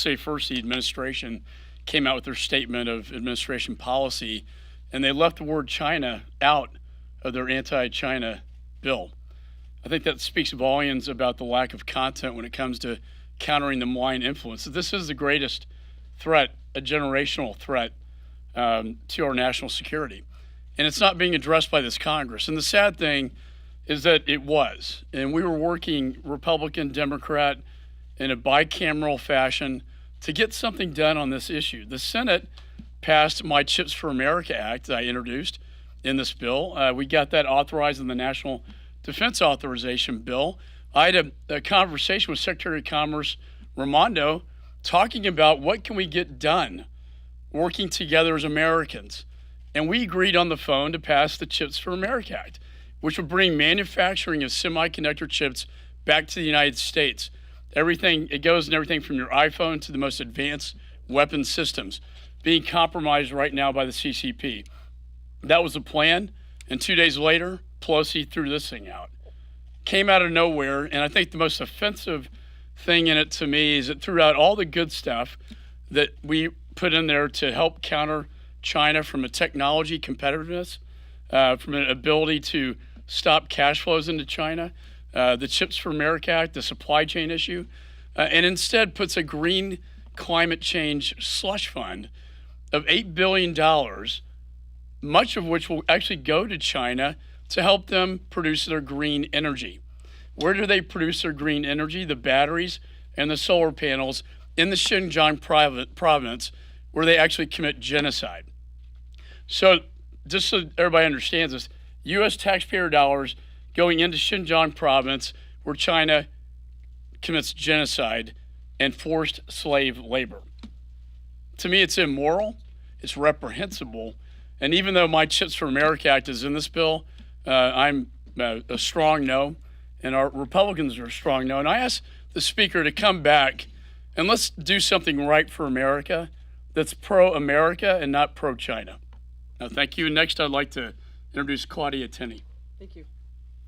say first the administration came out with their statement of administration policy, and they left the word China out of their anti-China bill. I think that speaks volumes about the lack of content when it comes to countering the malign influence. This is the greatest threat, a generational threat to our national security. And it's not being addressed by this Congress. And the sad thing is that it was. And we were working Republican, Democrat in a bicameral fashion to get something done on this issue. The Senate passed my Chips for America Act that I introduced in this bill. We got that authorized in the National Defense Authorization Bill. I had a conversation with Secretary of Commerce Raimondo talking about what can we get done working together as Americans. And we agreed on the phone to pass the Chips for America Act, which would bring manufacturing of semiconductor chips back to the United States. It goes in everything from your iPhone to the most advanced weapon systems being compromised right now by the CCP. That was the plan, and 2 days later, Pelosi threw this thing out. Came out of nowhere, and I think the most offensive thing in it to me is it threw out all the good stuff that we put in there to help counter China from a technology competitiveness, from an ability to stop cash flows into China, the Chips for America Act, the supply chain issue, and instead puts a green climate change slush fund of $8 billion, much of which will actually go to China to help them produce their green energy. Where do they produce their green energy? The batteries and the solar panels in the Xinjiang province, where they actually commit genocide. So just so everybody understands this, U.S. taxpayer dollars going into Xinjiang province where China commits genocide and forced slave labor. To me, it's immoral, it's reprehensible, and even though my Chips for America Act is in this bill, I'm a strong no, and our Republicans are a strong no. And I asked the Speaker to come back and let's do something right for America that's pro-America and not pro-China. Thank you. Next, I'd like to introduce Claudia Tenney. Thank you.